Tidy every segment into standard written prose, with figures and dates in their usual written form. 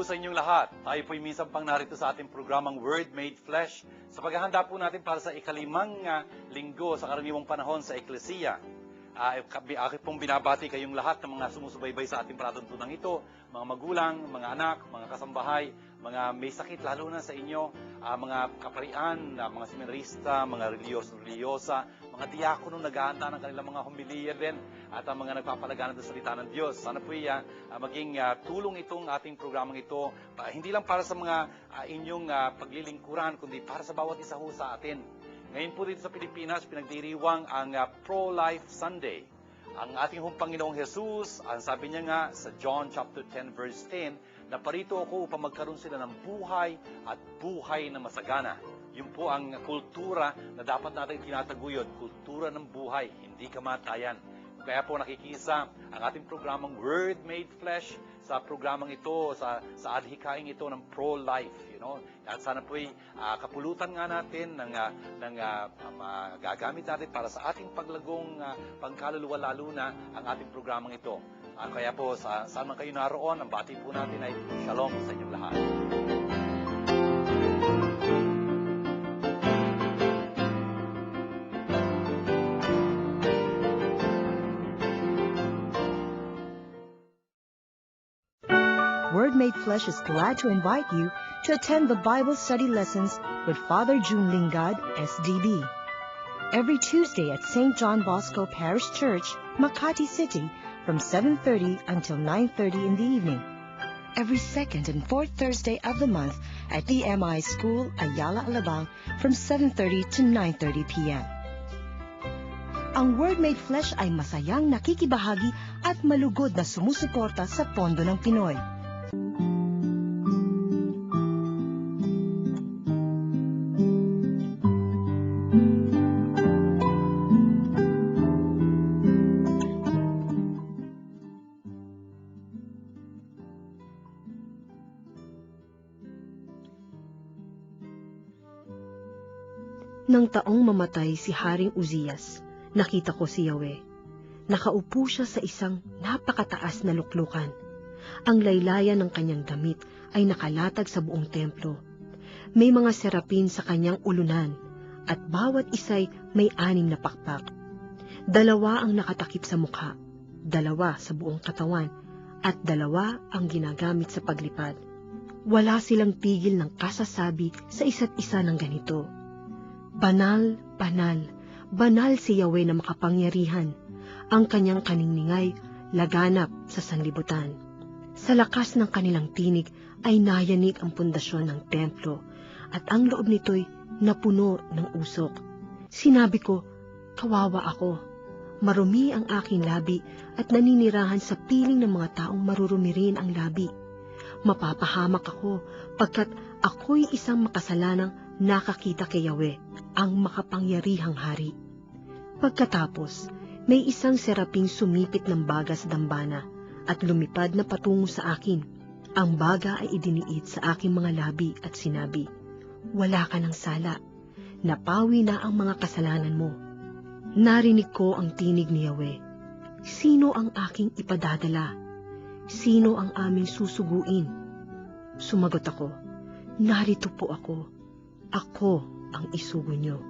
po sa inyong lahat. Tayo po'y minsan pang narito sa ating programang Word Made Flesh sa paghahanda po natin para sa ikalimang linggo sa karaniwang panahon sa Eklesiya. Akin pong binabati kayong lahat ng mga sumusubaybay sa ating palatuntunan ito, mga magulang, mga anak, mga kasambahay, mga may sakit lalo na sa inyo, mga kaparian, mga seminarista, mga reliyosa, mga diakono nag-aanta ng kanilang mga homilya din, at ang mga nagpapalagana ng salita ng Diyos. Sana po maging tulong itong ating programang ito, hindi lang para sa mga inyong paglilingkuran, kundi para sa bawat isa ho sa atin. Ngayon po dito sa Pilipinas, pinagdiriwang ang Pro-Life Sunday. Ang ating Panginoong Jesus, ang sabi niya nga sa John chapter 10 verse 10, na parito ako upang magkaroon sila ng buhay at buhay na masagana. Yun po ang kultura na dapat natin tinataguyod, kultura ng buhay, hindi kamatayan. Kaya po nakikisa ang ating programang Word Made Flesh sa programang ito, sa adhikaing ito ng pro-life. At sana po'y kapulutan nga natin ng gagamit natin para sa ating paglagong pangkaluluwa, lalo na ang ating programang ito. Kaya po, saan man kayo naroon, ang bati po natin ay Shalom sa inyong lahat. Word Made Flesh is glad to invite you to attend the Bible study lessons with Father June Lingad, SDB. Every Tuesday at St. John Bosco Parish Church, Makati City, from 7:30 until 9:30 in the evening. Every second and fourth Thursday of the month at the MI School, Ayala, Alabang, from 7:30 to 9:30 p.m. Ang Word Made Flesh ay masayang nakikibahagi at malugod na sumusuporta sa pondo ng Pinoy. Nang taong mamatay si Haring Uzzias, nakita ko si Yahweh. Nakaupo siya sa isang napakataas na luklukan. Ang laylayan ng kanyang damit ay nakalatag sa buong templo. May mga serapin sa kanyang ulunan, at bawat isa'y may 6 na pakpak. 2 ang nakatakip sa mukha, 2 sa buong katawan, at 2 ang ginagamit sa paglipad. Wala silang tigil ng kasasabi sa isa't isa ng ganito: Banal, banal, banal si Yahweh na makapangyarihan. Ang kanyang kaniningay laganap sa sanlibutan. Sa lakas ng kanilang tinig ay nayanig ang pundasyon ng templo, at ang loob nito'y napuno ng usok. Sinabi ko, kawawa ako. Marumi ang aking labi at naninirahan sa piling ng mga taong marurumi rin ang labi. Mapapahamak ako pagkat ako'y isang makasalanang nakakita kay Yahweh, ang makapangyarihang hari. Pagkatapos, may isang seraping sumipit ng baga sa dambana at lumipad na patungo sa akin. Ang baga ay idiniit sa aking mga labi at sinabi, wala ka ng sala, napawi na ang mga kasalanan mo. Narinig ko ang tinig ni Yahweh, sino ang aking ipadadala? Sino ang aming susuguin? Sumagot ako, narito po ako. Ako ang isugo niyo.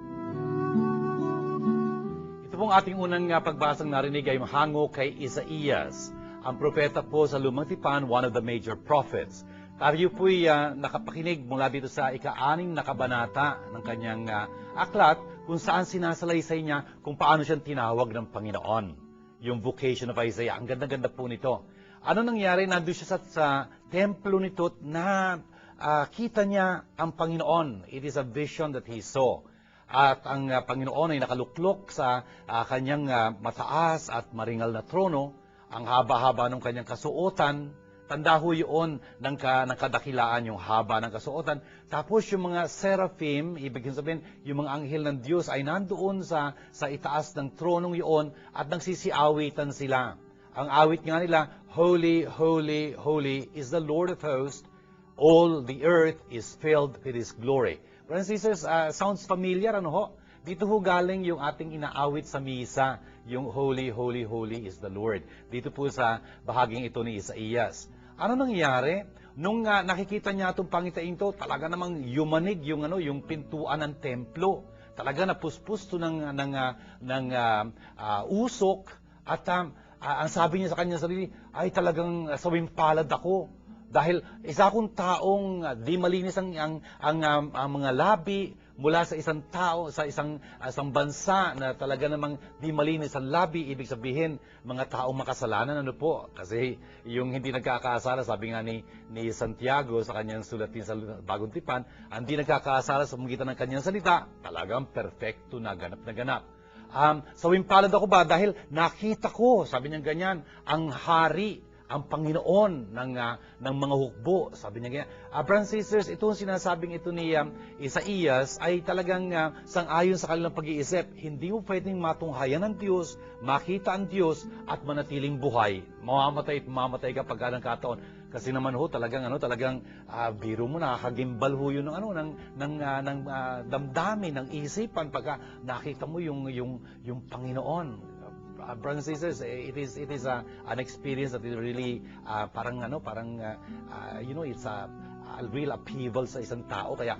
Ito pong ating unang pagbasang narinig ay hango kay Isaías, ang propeta po sa Lumang Tipan, one of the major prophets. Tayo po'y nakapakinig mula dito sa ika-6 na kabanata ng kanyang aklat, kung saan sinasalaysay niya kung paano siyang tinawag ng Panginoon. Yung vocation of Isaiah, ang ganda-ganda po nito. Ano nangyari? Nandun siya sa templo nito na kita niya ang Panginoon. It is a vision that he saw. At ang Panginoon ay nakaluklok sa kanyang mataas at maringal na trono. Ang haba-haba ng kanyang kasuotan. Tanda ho yun ng kadakilaan, yung haba ng kasuotan. Tapos yung mga seraphim, ibig sabihin, yung mga anghel ng Diyos ay nandoon sa itaas ng tronong yun at nagsisiawitan sila. Ang awit nga nila, Holy, Holy, Holy is the Lord of hosts. All the earth is filled with His glory. Brothers and sisters, sounds familiar, ano ho? Dito ho galing yung ating inaawit sa misa, yung Holy, Holy, Holy is the Lord. Dito po sa bahaging ito ni Isaías. Ano nangyari? Nung nakikita niya itong pangitain to, talaga namang yumanig yung pintuan ng templo. Talaga napuspusto ng usok at ang sabi niya sa kanyang sarili, ay talagang sawimpalad ako. Dahil isa akong taong di malinis ang mga labi mula sa isang tao, sa isang bansa na talaga namang di malinis ang labi, ibig sabihin, mga taong makasalanan, ano po? Kasi yung hindi nagkakasala, sabi nga ni Santiago sa kanyang sulat din sa Bagong Tipan, ang di nagkakasala sa pagitan ng kanyang salita, talagang perfecto na ganap na ganap. Sawimpalad ako ba? Dahil nakita ko, sabi niya ganyan, ang hari, ang Panginoon ng mga hukbo. Sabi niya ganyan. Brothers and sisters, itong sinasabing ito ni Isaías ay talagang sang-ayon sa kanilang pag-iisip. Hindi mo pwedeng matunghayan ng Diyos, makita ang Diyos, at manatiling buhay. Mamamatay at mamamatay ka pagka ng kataon. Kasi naman talagang biro mo, nakakagimbal yun ng damdamin, ng isipan pagka nakita mo yung Panginoon. Brothers and sisters, it is an experience that is really it's a real upheaval sa isang tao, kaya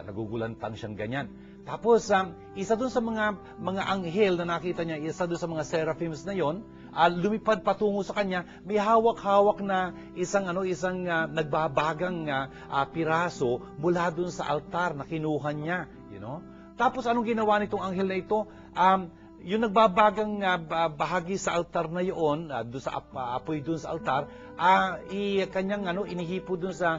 nagugulantang siyang ganyan. Tapos isa dun sa mga anghel na nakita niya, isa dun sa mga seraphims na yon, lumipad patungo sa kanya, may hawak-hawak na isang nagbabagang piraso mula dun sa altar na kinuha niya, Tapos anong ginawa nitong anghel na ito? Yung nagbabagang bahagi sa altar na yun, doon sa apoy doon sa altar, kanyang inihipo doon sa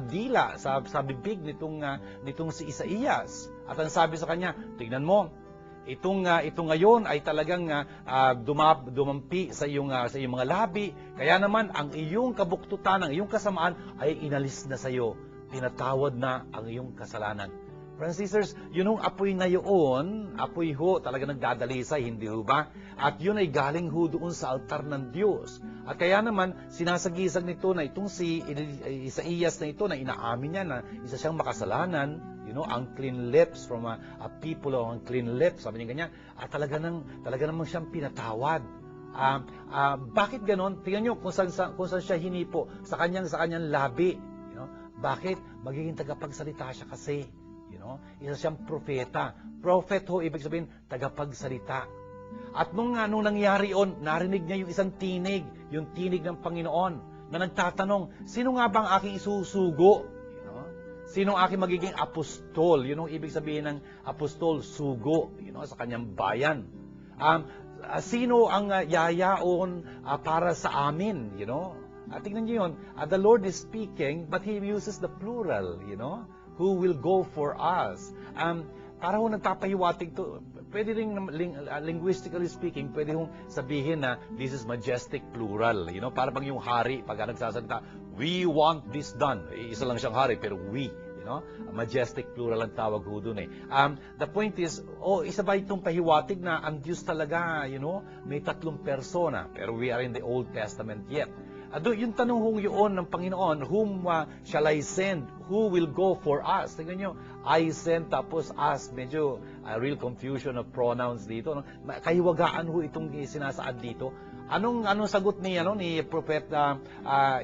dila, sa bibig nitong si Isaías. At ang sabi sa kanya, tignan mo, ito ngayon ay talagang dumampi sa iyong mga labi, kaya naman ang iyong kabuktutan, ang iyong kasamaan ay inalis na sa iyo. Pinatawad na ang iyong kasalanan. Friends and sisters, yun apoy na yun, apoy talaga nagdadalisay, hindi ba? At yun ay galing doon sa altar ng Diyos. At kaya naman, sinasagisag nito na itong si Isaías na ito, na inaamin niya na isa siyang makasalanan, unclean lips from a people of unclean lips, sabi niya ganyan, at talaga namang siyang pinatawad. Bakit ganon? Tingnan niyo kung saan siya hinipo, sa kanyang labi. Bakit? Magiging tagapagsalita siya kasi. Isa siyang propeta. Prophet ibig sabihin, tagapagsalita. At nung nangyari yun, narinig niya yung isang tinig, yung tinig ng Panginoon, na nagtatanong, sino nga bang aking isusugo? Sino ang aking magiging apostol? Yun ang ibig sabihin ng apostol, sugo, sa kanyang bayan. Sino ang yayaon para sa amin? Tingnan niyo yun. The Lord is speaking, but He uses the plural, who will go for us. Para nagpapahiwatig to, pwede rin, linguistically speaking, pwede sabihin na this is majestic plural. Para bang yung hari, pag nagsasalita, we want this done. Isa lang siyang hari, pero we. Majestic plural ang tawag dun eh. The point is, isa ba itong pahiwatig na ang Diyos talaga, may 3 persona, pero we are in the Old Testament yet. Yung tanong yun ng Panginoon, whom shall I send? Who will go for us? Tingnan nyo, I send tapos us. Medyo real confusion of pronouns dito. Kahiwagaan itong sinasaad dito. Anong sagot ni Propeta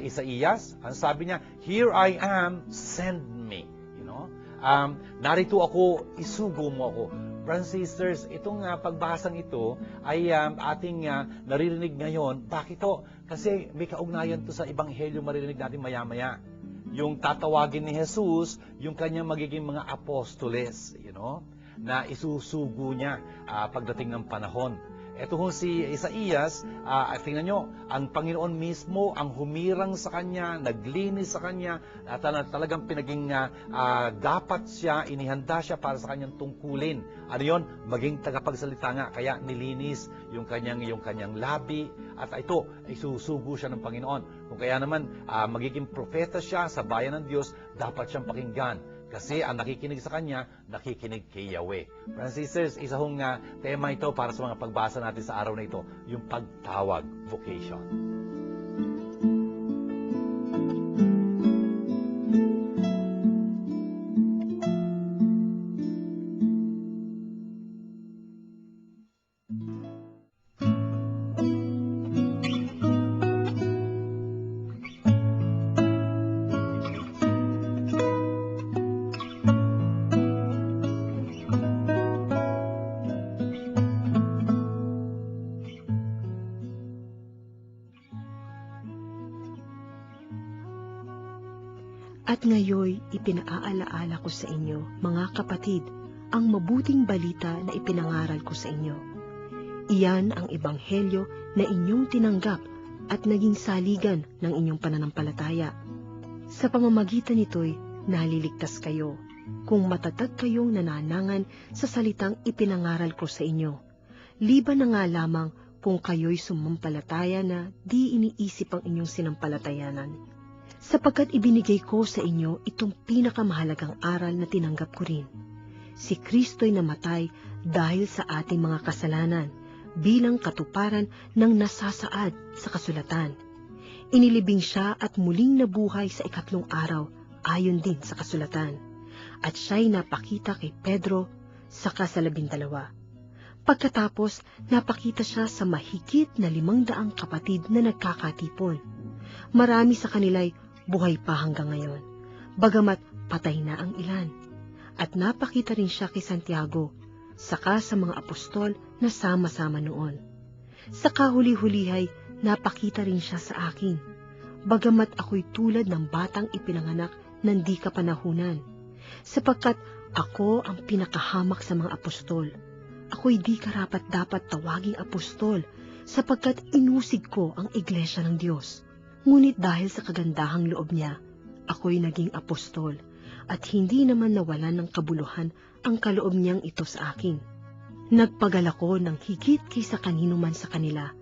Isaías? Ang sabi niya, here I am, send me. Narito ako, isugo mo ako. Brothers and sisters, itong pagbasang ito ay ating naririnig ngayon. Bakit ito? Kasi may kaugnayan to sa Ebanghelyo maririnig natin maya-maya. Yung tatawagin ni Jesus, yung kanyang magiging mga apostoles, na isusugo niya pagdating ng panahon. Ito si Isaías, tingnan nyo, ang Panginoon mismo ang humirang sa kanya, naglinis sa kanya, at talagang pinaging dapat siya, inihanda siya para sa kanyang tungkulin. Ano yun? Maging tagapagsalita nga, kaya nilinis yung kanyang labi, at ito, isusugo siya ng Panginoon. Kung kaya naman, magiging propeta siya sa bayan ng Diyos, dapat siyang pakinggan. Kasi ang nakikinig sa kanya, nakikinig kay Yahweh. Brothers and sisters, isa tema ito para sa mga pagbasa natin sa araw na ito, yung pagtawag, vocation. At ngayoy ipinaalaala ko sa inyo, mga kapatid, ang mabuting balita na ipinangaral ko sa inyo. Iyan ang ebanghelyo na inyong tinanggap at naging saligan ng inyong pananampalataya. Sa pamamagitan nito'y naliligtas kayo, kung matatag kayong nananangan sa salitang ipinangaral ko sa inyo. Liban na nga lamang kung kayo'y sumampalataya na di iniisip ang inyong sinampalatayanan. Sapagkat ibinigay ko sa inyo itong pinakamahalagang aral na tinanggap ko rin. Si Kristo'y namatay dahil sa ating mga kasalanan bilang katuparan ng nasasaad sa kasulatan. Inilibing siya at muling nabuhay sa ikatlong araw ayon din sa kasulatan. At siya'y napakita kay Pedro saka sa 12. Pagkatapos, napakita siya sa mahigit na 500 kapatid na nagkakatipon. Marami sa kanila'y buhay pa hanggang ngayon, bagamat patay na ang ilan. At napakita rin siya kay Santiago, saka sa mga apostol na sama-sama noon. Sa kahuli-hulihay, napakita rin siya sa akin, bagamat ako'y tulad ng batang ipinanganak ng di kapanahunan, sapagkat ako ang pinakahamak sa mga apostol. Ako'y di karapat-dapat tawaging apostol, sapagkat inusig ko ang iglesia ng Diyos. Ngunit dahil sa kagandahang loob niya, ako'y naging apostol, at hindi naman nawalan ng kabuluhan ang kaloob niyang ito sa akin. Nagpagal ako ng higit kaysa kanino man sa kanila,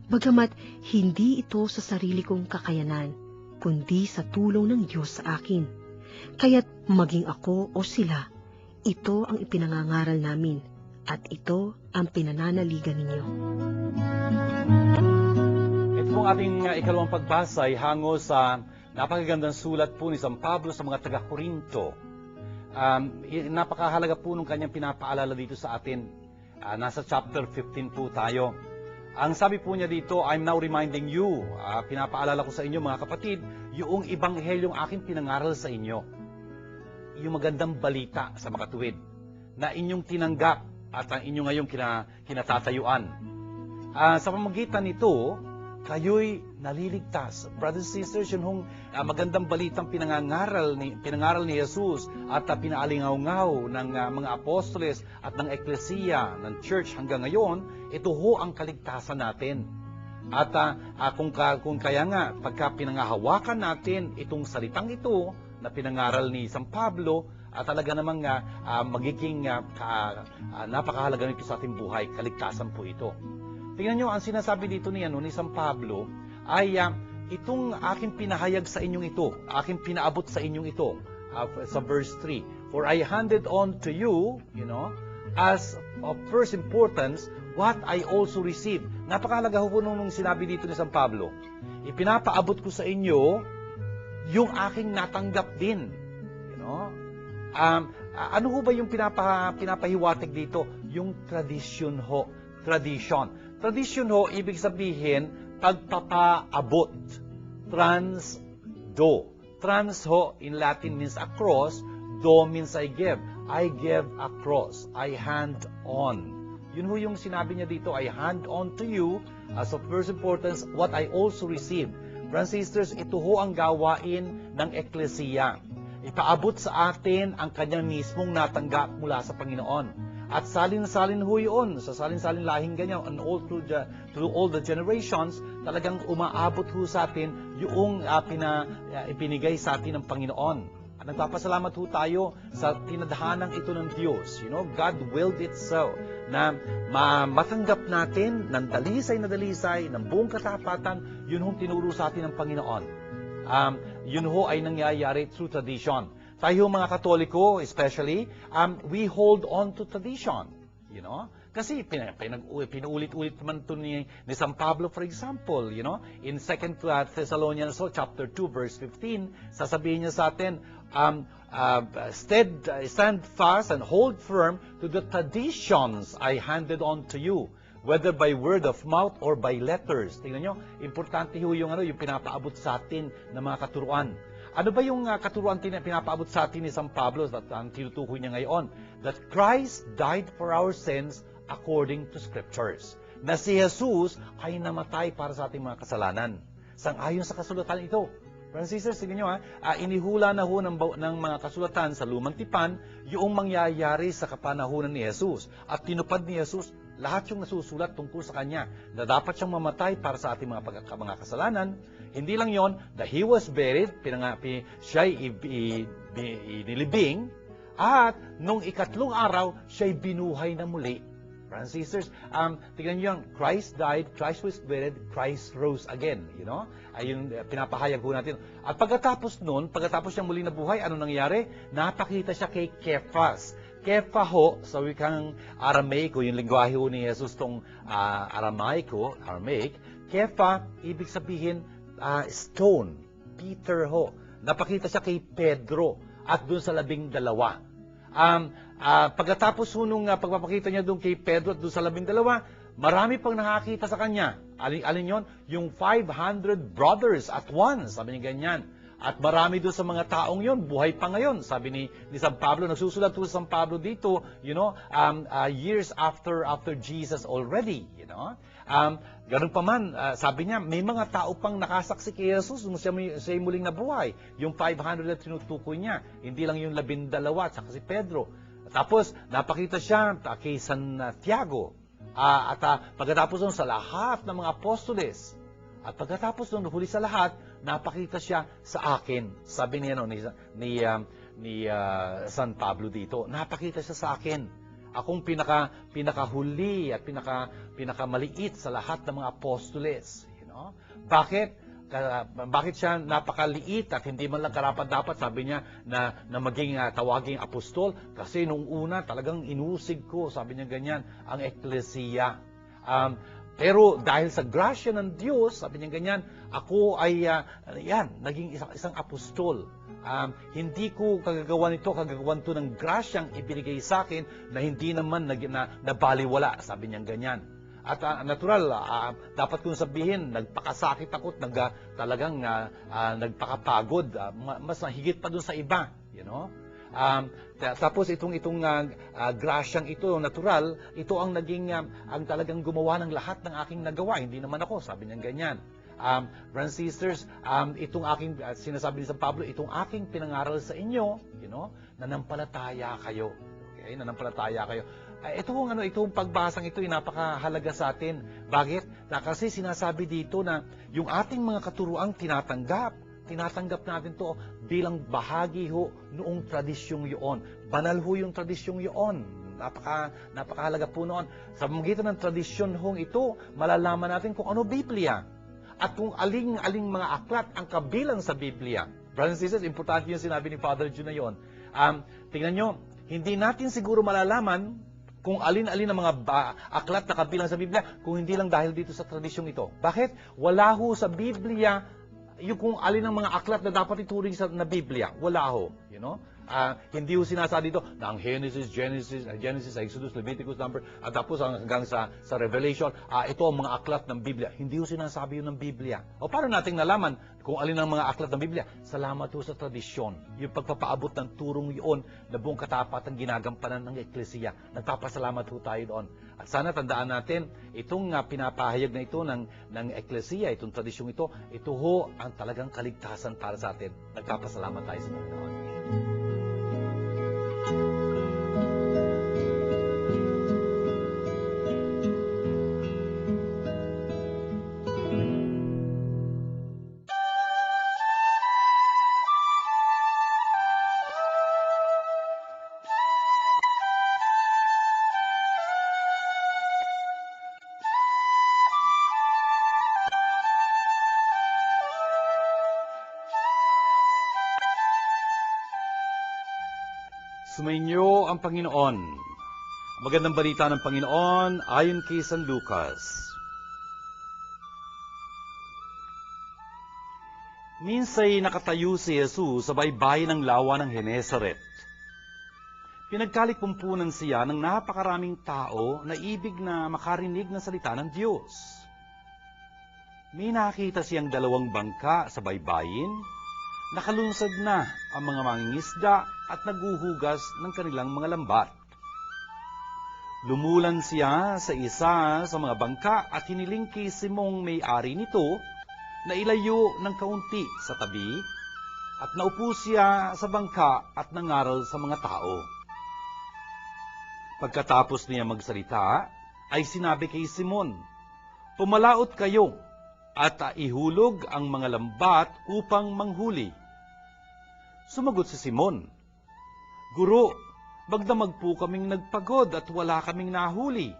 bagamat hindi ito sa sarili kong kakayanan, kundi sa tulong ng Diyos sa akin. Kaya't maging ako o sila, ito ang ipinangangaral namin, at ito ang pinananaligan ninyo. Ito pong ating ikalawang pagbasa ay hango sa napakagandang sulat po ni San Pablo sa mga taga-Korinto. Napakahalaga po nung kanyang pinapaalala dito sa atin. Nasa chapter 15 po tayo. Ang sabi po niya dito, I'm now reminding you, pinapaalala ko sa inyo mga kapatid, yung ibanghelyong aking pinangaral sa inyo. Yung magandang balita sa makatuwid na inyong tinanggap at ang inyong ngayong kinatatayuan. Sa pamamagitan nito, kayo'y naliligtas. Brothers and sisters, yun magandang balitang pinangaral ni Jesus at pinaalingaw-ngaw ng mga apostoles at ng eklesiya, ng church hanggang ngayon, ito ho ang kaligtasan natin. At kung kaya nga, pagka pinangahawakan natin itong salitang ito na pinangaral ni San Pablo, talaga namang magiging napakahalaga nito sa ating buhay, kaligtasan po ito. Tingnan nyo, ang sinasabi dito ni San Pablo ay itong aking pinahayag sa inyong ito, aking pinaabot sa inyong ito, sa verse 3. For I handed on to you, as of first importance, what I also received. Napakahalaga po nung sinabi dito ni San Pablo. Ipinapaabot ko sa inyo yung aking natanggap din. Ano ho ba yung pinapahiwatig dito? Yung tradisyon ho. Tradition. Tradition ho, ibig sabihin, pagpapaabot. Trans-do. Trans ho, in Latin means across. Do means I give. I give across. I hand on. Yun ho yung sinabi niya dito, I hand on to you, as of first importance, what I also received. Brothers and sisters, ito ho ang gawain ng eklesiya. Ipaabot sa atin ang kanyang mismong natanggap mula sa Panginoon. At salin-salin ho yun, sa salin-salin lahing ganyan, and all through all the generations, talagang umaabot ho sa atin yung ipinigay sa atin ng Panginoon. At nagpapasalamat ho tayo sa tinadhanang ito ng Diyos. God willed it so, na matanggap natin ng dalisay na dalisay, ng buong katapatan, yun hong tinuro sa atin ng Panginoon. Yun ho ay nangyayari through tradition. Tayo mga Katoliko, especially, we hold on to tradition. Kasi pinuulit-ulit naman ito ni San Pablo, for example, in 2 Thessalonians chapter 2, verse 15, sasabihin niya sa atin, stand fast and hold firm to the traditions I handed on to you, whether by word of mouth or by letters. Tingnan nyo, importante ho yung pinapaabot sa atin ng mga katuruan. Ano ba yung katuruan pinapaabot sa atin ni San Pablo at ang tinutukoy niya ngayon? That Christ died for our sins according to Scriptures. Na si Jesus ay namatay para sa ating mga kasalanan. Sang-ayon sa kasulatan ito. Brothers and sisters, tingnan nyo inihula na ho ng mga kasulatan sa lumang tipan yung mangyayari sa kapanahunan ni Jesus. At tinupad ni Jesus lahat yung nasusulat tungkol sa Kanya na dapat siyang mamatay para sa ating mga kasalanan. Hindi lang yon, that He was buried, siya'y inilibing, at nung ikatlong araw, siya'y binuhay na muli. Brothers and sisters, tingnan nyo, Christ died, Christ was buried, Christ rose again. Ayun, pinapahayag ho natin. At pagkatapos nun, pagkatapos siyang muli nabuhay, ano nangyari? Napakita siya kay Cephas. Kefa ho, sa wikang Aramaico, yung lingwahe ho ni Jesus tong Aramaic, Kefa, ibig sabihin, stone, Peter ho. Napakita siya kay Pedro at dun sa 12. Pagkatapos ho nung pagpapakita niya dun kay Pedro at dun sa 12, marami pang nakakita sa kanya. Alin yon? Yung 500 brothers at once, sabi niya ganyan. At marami doon sa mga taong yon, buhay pa ngayon. Sabi ni San Pablo, nagsusulat po San Pablo dito, years after Jesus already, ganun pa man, sabi niya, may mga tao pang nakasaksi kay Jesus nung siya muling nabuhay. Yung 500 na tinutukoy niya, hindi lang yung 12 at saka si Pedro. Tapos, napakita siya kay San Tiago. Pagkatapos nun sa lahat ng mga apostoles, at pagkatapos nun, huli sa lahat, napakita siya sa akin. Sabi niya ni San Pablo dito, napakita siya sa akin. Akong pinakahuli at pinakamaliit sa lahat ng mga apostoles. Bakit siya napakaliit at hindi man lang karapat-dapat, sabi niya, na maging tawaging apostol? Kasi nung una, talagang inusig ko, sabi niya ganyan, ang eklesiya. Pero dahil sa grasya ng Diyos, sabi niya ganyan, ako ay, naging isang apostol. Hindi ko kagagawan to ng grasyang ibinigay sa akin na hindi naman nabaliwala, sabi niya ganyan. At natural, dapat kong sabihin, nagpakasakit ako at talagang nagpakapagod, mas higit pa dun sa iba, tapos itong grasyang ito, natural, ito ang naging, ang talagang gumawa ng lahat ng aking nagawa. Hindi naman ako, sabi niya ganyan. Brothers and sisters, itong aking, sinasabi ni San Pablo, itong aking pinangaral sa inyo, nanampalataya kayo. Okay, nanampalataya kayo. Itong pagbasang ito ay napakahalaga sa atin. Bakit? Kasi sinasabi dito na yung ating mga katuruang tinatanggap natin to bilang bahagi ho noong tradisyong yun. Banal ho yung tradisyong yun. Napakahalaga po noon. Sa magitan ng tradisyon hong ito, malalaman natin kung ano Biblia. At kung aling mga aklat ang kabilang sa Biblia. Brothers and sisters, importante yung sinabi ni Father June na yun. Tingnan nyo, hindi natin siguro malalaman kung alin-alin ang mga aklat na kabilang sa Biblia kung hindi lang dahil dito sa tradisyong ito. Bakit? Wala ho sa Biblia yung kung alin ang mga aklat na dapat ituring na Biblia. Wala ho. Hindi ho sinasabi dito na ang Genesis, Exodus, Leviticus, Number, at tapos hanggang sa Revelation, ito ang mga aklat ng Biblia. Hindi ho sinasabi yun ng Biblia. O paano nating nalaman kung alin ang mga aklat ng Biblia? Salamat ho sa tradisyon. Yung pagpapaabot ng turong yun na buong katapatan ginagampanan ng Eklesiya. Nagpapasalamat ho tayo doon. At sana tandaan natin, itong pinapahayag na ito ng Eklesiya, itong tradisyong ito ho ang talagang kaligtasan para sa atin. Nagpapasalamat tayo sa Panginoon. Sumainyo ang Panginoon. Magandang balita ng Panginoon ayon kay San Lucas. Minsay nakatayo si Jesus sa baybayin ng lawa ng Genesaret. Pinagkalikpumpunan siya ng napakaraming tao na ibig na makarinig ng salita ng Diyos. May nakita siyang 2 bangka sa baybayin. Nakalunsad na ang mga mangingisda at naguhugas ng kanilang mga lambat. Lumulan siya sa isa sa mga bangka at hiniling kay Simong may-ari nito nailayo ng kaunti sa tabi at naupo siya sa bangka at nangaral sa mga tao. Pagkatapos niya magsalita, ay sinabi kay Simon, "Pumalaot kayo at ihulog ang mga lambat upang manghuli." Sumagot si Simon, "Guro, magdamag po kaming nagpagod at wala kaming nahuli.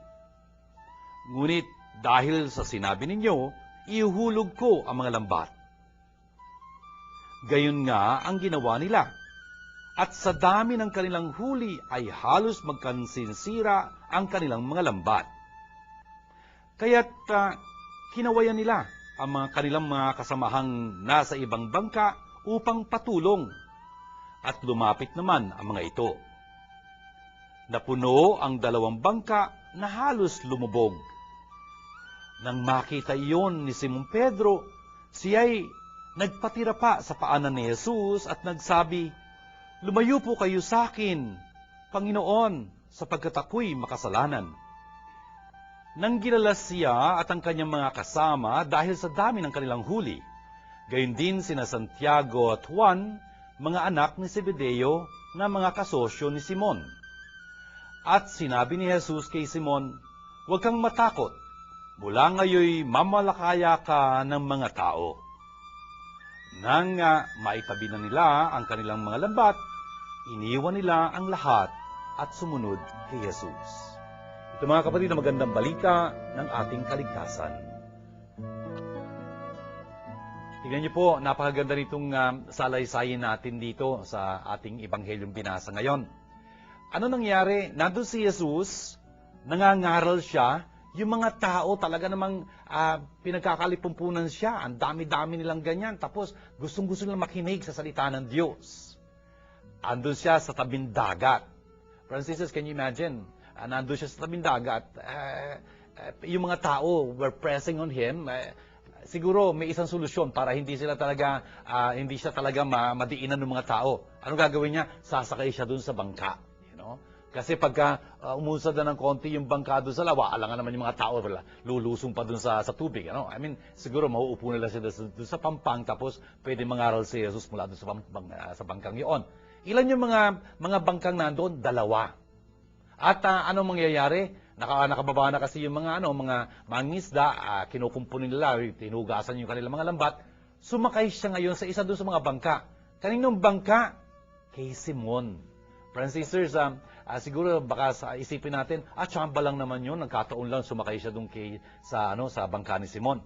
Ngunit dahil sa sinabi ninyo, ihulog ko ang mga lambat." Gayon nga ang ginawa nila. At sa dami ng kanilang huli ay halos magkansinsira ang kanilang mga lambat. Kaya't kinawayan nila ang mga kanilang mga kasamahang nasa ibang bangka upang patulong. At lumapit naman ang mga ito. Napuno ang 2 bangka na halos lumubog. Nang makita iyon ni Simon Pedro, siya'y nagpatira pa sa paanan ni Jesus at nagsabi, "Lumayo po kayo sa akin, Panginoon, sapagkat ako'y makasalanan." Nang gilalas siya at ang kanyang mga kasama dahil sa dami ng kanilang huli, gayon din sina Santiago at Juan, mga anak ni Zebedeo na mga kasosyo ni Simon. At sinabi ni Jesus kay Simon, "Huwag kang matakot, mula ngayoy mamalakaya ka ng mga tao." Nang maitabi na nila ang kanilang mga lambat, iniwan nila ang lahat at sumunod kay Jesus. Ito mga kapatid, na magandang balita ng ating kaligtasan. Tingnan niyo po, napakaganda nitong salay-sayin natin dito sa ating Ebanghelyong binasa ngayon. Ano nangyari? Nandun si Jesus, nangangaral siya, yung mga tao talaga namang pinagkakalipumpunan siya. Ang dami-dami nilang ganyan. Tapos gustong-gusto nilang makinig sa salita ng Diyos. Andun siya sa tabing dagat. Francis, can you imagine? Nandun siya sa tabing dagat. Yung mga tao were pressing on him. Siguro may isang solusyon para hindi siya talaga madiinan ng mga tao. Anong gagawin niya? Sasakay siya dun sa bangka. Kasi pagka umusad na ng konti yung bangka doon sa lawa, alangan naman yung mga tao, lulusong pa doon sa tubig. I mean, siguro mauupo nila siya doon sa pampang, tapos pwede mangaral si Jesus mula doon sa bangkang yun. Ilan yung mga bangkang nandoon? 2. At anong mangyayari? Nakababa na kasi yung mga mangisda, kinukumpunin nila, tinugasan yung kanilang mga lambat. Sumakay siya ngayon sa isa doon sa mga bangka. Kaninong bangka? Kay Simon. Francisers, siguro baka isipin natin, tsamba lang naman yun, nagkataon lang sumakay siya doon sa bangka ni Simon.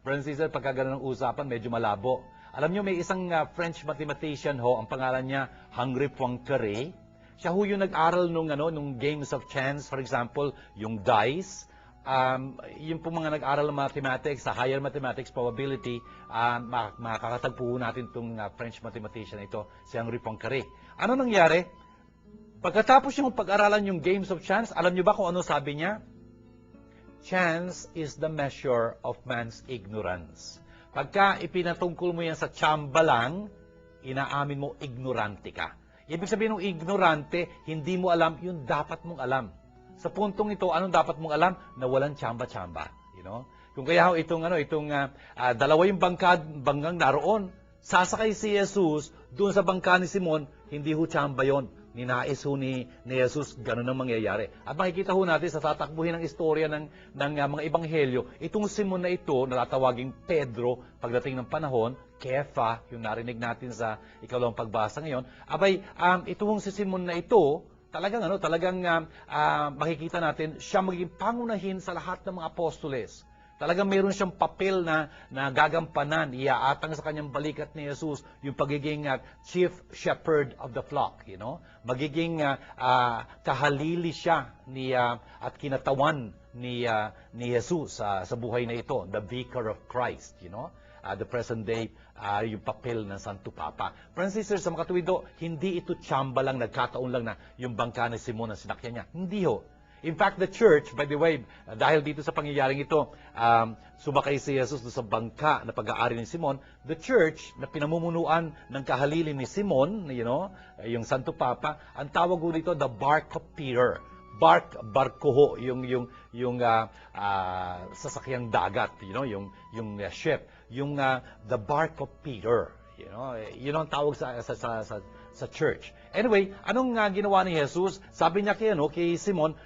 Francisers, pagka ganun ang usapan, medyo malabo. Alam nyo, may isang French mathematician ang pangalan niya Henri Poincaré. Siya yung nag-aral nung games of chance, for example, yung dice. Yung po mga nag-aral ng mathematics, sa higher mathematics probability, makakatagpo natin itong French mathematician ito, si Henri Poincaré. Ano nangyari? Pagkatapos yung pag-aralan yung games of chance, alam nyo ba kung ano sabi niya? Chance is the measure of man's ignorance. Pagka ipinatungkol mo yan sa tsamba lang, inaamin mo ignorante ka. Ibig sabihin ng ignorante, hindi mo alam yung dapat mong alam. Sa puntong ito, anong dapat mong alam? Na walang tsamba-tsamba. Kung kaya itong 2 yung banggang naroon, sasakay si Jesus doon sa bangka ni Simon, hindi tsamba yon. Ninais ni Jesus, ganun ang mangyayari. At makikita natin sa tatakbuhin ng istorya ng mga ebanghelyo, itong Simon na ito, natatawaging Pedro, pagdating ng panahon, Kefa, yung narinig natin sa ikalawang pagbasa ngayon, itong si Simon na ito, talagang makikita natin, siya magiging pangunahin sa lahat ng mga apostoles. Talagang mayroon siyang papel na gagampanan, iaatang sa kanyang balikat ni Jesus, yung pagiging chief shepherd of the flock. Magiging kahalili siya at kinatawan ni Jesus sa buhay na ito, the vicar of Christ. The present day, yung papel ng Santo Papa. Francis, sa mga katuwido, hindi ito tsamba lang, nagkataon lang na yung bangka ni Simon ang sinakyan niya. Hindi ho. In fact, the church, by the way, dahil dito sa pangyayaring ito, sumakay si Jesus sa bangka na pag-aari ni Simon, the church na pinamumunuan ng kahalili ni Simon, yung Santo Papa, ang tawag dito, the Bark of Peter. barko ho, yung sasakyang dagat, yung ship, the bark of Peter, yun ang tawag sa church. Anyway, anong ginawa ni Jesus? Sabi niya kay Simon,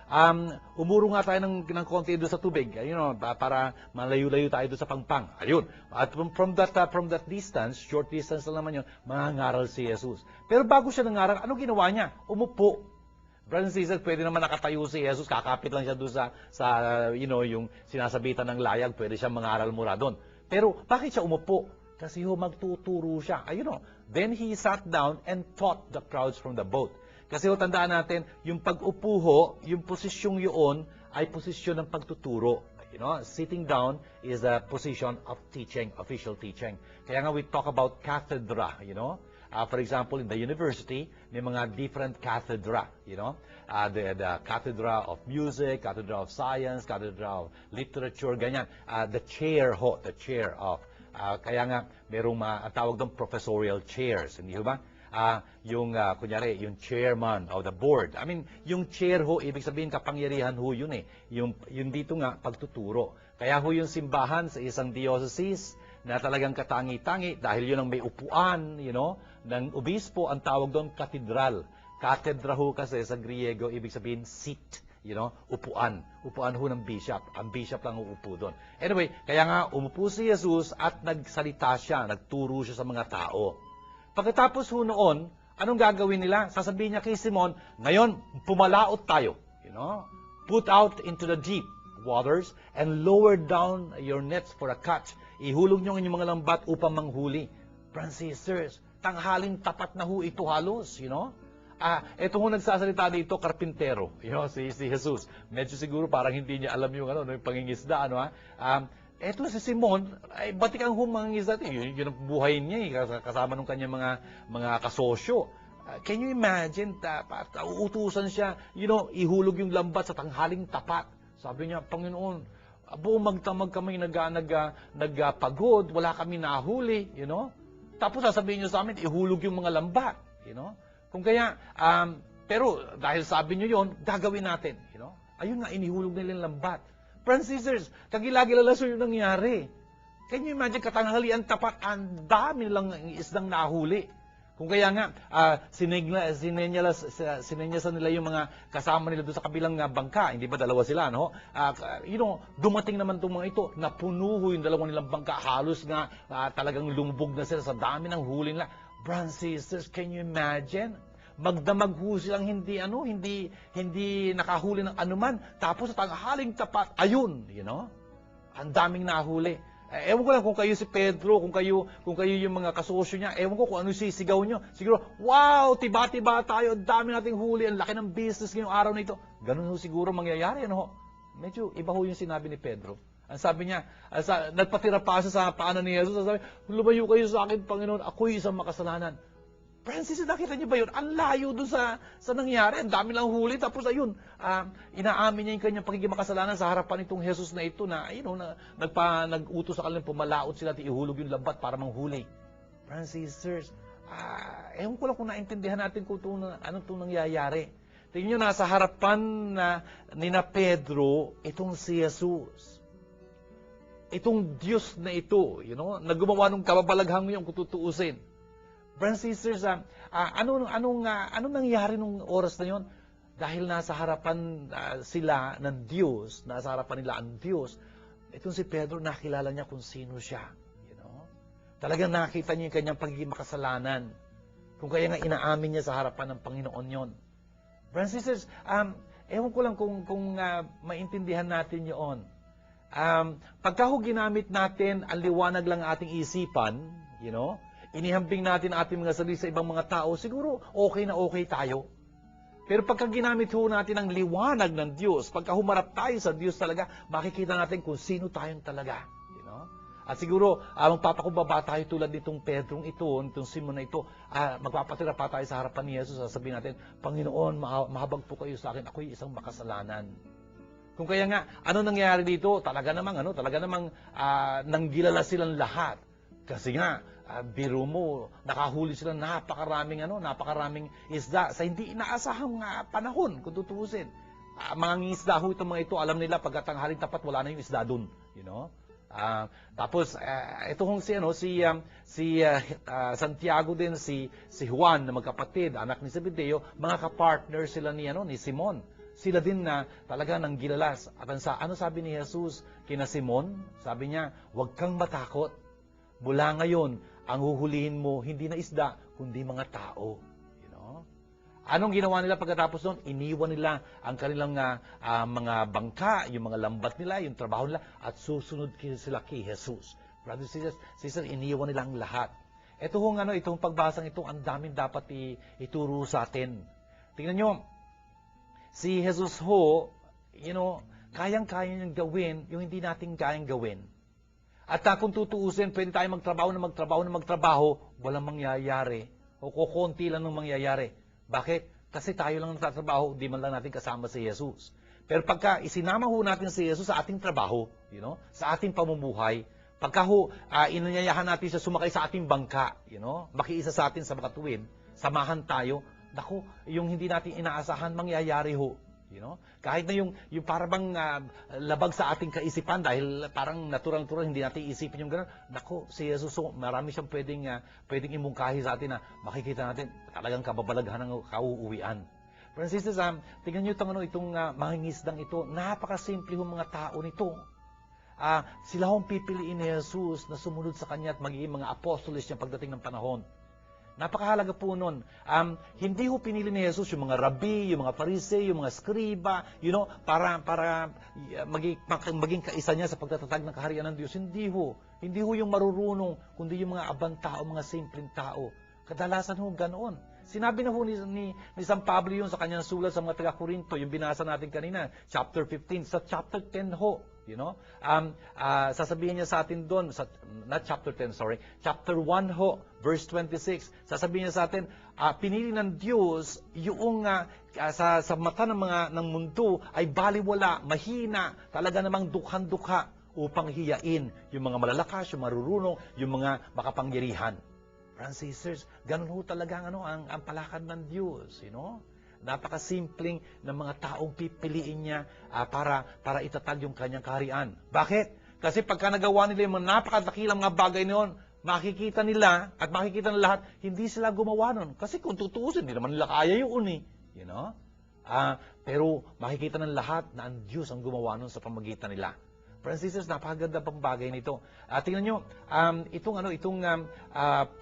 umuro nga tayo ng konti doon sa tubig, para malayo-layo tayo doon sa pangpang. Ayun. At from that distance, short distance lang naman yun, mangangaral si Jesus. Pero bago siya nangaral, anong ginawa niya? Umupo. Brothers and sisters, pwede naman nakatayo si Jesus, kakapit lang siya doon sa yung sinasabitan ng layag, pwede siya mangaral mula doon. Pero bakit siya umupo? Kasi magtuturo siya. Then he sat down and taught the crowds from the boat. Kasi tandaan natin, yung pag-upo ho, yung posisyong yun ay posisyon ng pagtuturo. Sitting down is a position of teaching, official teaching. Kaya nga we talk about cathedra, for example, in the university, may mga different cathedra, the cathedra of music, cathedra of science, cathedra of literature, ganyan. The chair of kaya nga, merong tawag doon professorial chairs, hindi ba? Kunyari, yung chairman of the board. I mean, yung chair ho, ibig sabihin kapangyarihan ho yun eh. Yung dito nga, pagtuturo. Kaya ho yung simbahan sa isang diocese na talagang katangi-tangi dahil yun ang may upuan, ng obispo, ang tawag doon katedral. Katedra ho kasi sa Griego, ibig sabihin seat. Upuan. Upuan ho ng bishop. Ang bishop lang uupo doon. Anyway, kaya nga umupo si Jesus at nagsalita siya, nagturo siya sa mga tao. Pagkatapos ho noon, anong gagawin nila? Sasabihin niya kay Simon, ngayon, pumalaot tayo. Put out into the deep waters and lower down your nets for a catch. Ihulog niyo ang inyong mga lambat upang manghuli. Brothers and sisters, tanghaling tapat na ho ito halos, ito ho nagsasalita dito, karpintero, si Jesus. Medyo siguro parang hindi niya alam yung pangingisda, Eto si Simon, ay batik ang mangingisda, yun ang buhay niya, kasama ng kanyang mga kasosyo. Can you imagine, uutusan siya, ihulog yung lambat sa tanghaling tapat. Sabi niya, Panginoon, buong magtamag kami nagpagod, wala kami nahuli, Tapos sasabihin niyo sa amin, ihulog yung mga lambat, Kung kaya, pero dahil sabi niyo yon, gagawin natin. Ayun nga, inihulog nila yung lambat. Brothers and sisters, kagilagilala yung nangyari. Can you imagine, katanghalian tapat, ang dami nilang isdang nahuli. Kung kaya nga, sinenyasan nila yung mga kasama nila doon sa kabilang bangka. Hindi ba dalawa sila, dumating naman itong mga ito, napuno yung dalawang nilang bangka. Halos nga talagang lumubog na sila sa dami ng huli nila. Brothers and sisters, can you imagine? Magdamag ho silang hindi nakahuli ng anuman. Tapos sa tanghaling tapat, ayun, ang daming nahuli. Ewan ko lang kung kayo si Pedro, kung kayo yung mga kasosyo niya, ewan ko kung ano sisigaw nyo. Siguro, wow, tiba-tiba tayo, ang dami nating huli, ang laki ng business ngayong araw na ito. Ganun ho siguro mangyayari, Medyo iba ho yung sinabi ni Pedro. Ang sabi niya, nagpatira pa siya sa paanan ni Jesus, sabi, lumayo kayo sa akin, Panginoon, ako'y isang makasalanan. Francis, nakita niyo ba yun? Ang layo dun sa nangyari. Ang dami lang huli. Tapos ayun, inaamin niya yung kanyang pagiging makasalanan sa harapan itong Jesus na ito na, nag-utos sa kanilang pumalaot sila at ihulog yung lambat para manghuli. Francis, sisters, ewan ko lang kung naintindihan natin kung ano itong nangyayari. Tingnan niyo, nasa harapan ni Pedro, itong si Jesus. Itong Diyos na ito, na gumawa ng kababalaghang yun kung tutuusin. Brothers and sisters, anong nangyari nung oras na yon? Dahil nasa harapan sila ng Diyos, nasa harapan nila ang Diyos, itong si Pedro, nakilala niya kung sino siya. Talagang nakita niya yung kanyang pagiging makasalanan. Kung kaya nga inaamin niya sa harapan ng Panginoon yon. Brothers and sisters, ewan ko lang kung maintindihan natin yon. Pagka ginamit natin ang liwanag lang ating isipan, inihambing natin ating mga sarili sa ibang mga tao, siguro okay na okay tayo. Pero pagka ginamit natin ang liwanag ng Diyos, pagka humarap tayo sa Diyos talaga, makikita natin kung sino tayong talaga. At siguro, magpapakumbaba tayo tulad nitong Pedrong ito, nitong Simon na ito, magpapatira pa tayo sa harapan ni Jesus, sasabihin natin, Panginoon, mahabag po kayo sa akin, ako'y isang makasalanan. Kung kaya nga, ano nangyari dito? Talaga namang nanggilala silang lahat. Kasi nga, biro mo, nakahuli sila napakaraming isda sa hindi inaasahang panahon, kung tutuusin. mga ngingisda ho itong mga ito, alam nila pagkatanghaling tapat, wala na yung isda dun. Tapos, ito hong si Santiago din, si Juan na magkapatid, anak ni Zebedeo, mga kapartner sila ni Simon. Sila din na talaga nang gilalas. At ano sabi ni Jesus kina Simon? Sabi niya, huwag kang matakot. Mula ngayon, ang huhulihin mo, hindi na isda, kundi mga tao. Anong ginawa nila pagkatapos noon? Iniwan nila ang kanilang mga bangka, yung mga lambat nila, yung trabaho nila, at susunod sila kay Jesus. Brothers and sisters, iniwan nila ang lahat. Itong pagbasang ito, ang daming dapat ituro sa atin. Tingnan nyo, si Jesus ho, kayang-kaya niyang gawin yung hindi natin kayang gawin. At kung tutuusin, pwede tayo magtrabaho, walang mangyayari. O kukunti lang ng mangyayari. Bakit? Kasi tayo lang nagtatrabaho, di man lang natin kasama si Jesus. Pero pagka isinama ho natin si Jesus sa ating trabaho, sa ating pamumuhay, pagka inanyayahan natin siya sumakay sa ating bangka, makiisa sa atin sa makatuwid, samahan tayo, naku, yung hindi natin inaasahan, mangyayari ho. Kahit na yung parang labag sa ating kaisipan dahil parang natural-natural hindi natin isipin yung gano'n. Naku, si Jesus, marami siyang pwedeng imungkahi sa atin na makikita natin talagang kababalaghan ng kauuwian. Friends and sisters, tingnan nyo itong mga ngisdang ito. Napakasimple yung mga tao nito. Sila hong pipiliin ni Jesus na sumunod sa Kanya at magiging mga apostolis niya pagdating ng panahon. Napakahalaga po nun. Hindi ho pinili ni Jesus yung mga rabi, yung mga pariseo, yung mga skriba, para maging kaisa niya sa pagtatatag ng kaharian ng Diyos. Hindi ho. Hindi ho yung marurunong, kundi yung mga abang tao, mga simpleng tao. Kadalasan ho ganoon. Sinabi na ho ni San Pablo yun sa kanyang sulat sa mga taga-Korinto, yung binasa natin kanina, chapter 15, sa chapter 10 ho. Sasabihin niya sa atin doon, not chapter 10, sorry, chapter 1 ho, verse 26, sasabihin niya sa atin, pinili ng Diyos yung sa mata ng mundo ay baliwala, mahina, talaga namang dukhan-dukha upang hiyain yung mga malalakas, yung marurunong, yung mga makapangyarihan. Brothers and sisters, ganun ho talaga ang palakad ng Diyos, Napakasimpleng ng mga taong pipiliin niya para itatag yung kanyang kaharian. Bakit? Kasi pagka nagawa nila yung mga napakadakilang mga bagay noon, makikita nila at makikita ng lahat, hindi sila gumawa nun. Kasi kung tutuusin, hindi naman nila kaya yun pero makikita ng lahat na ang Diyos ang gumawa nun sa pamagitan nila. Friends and sisters, napakaganda pang bagay nito. Tingnan nyo, itong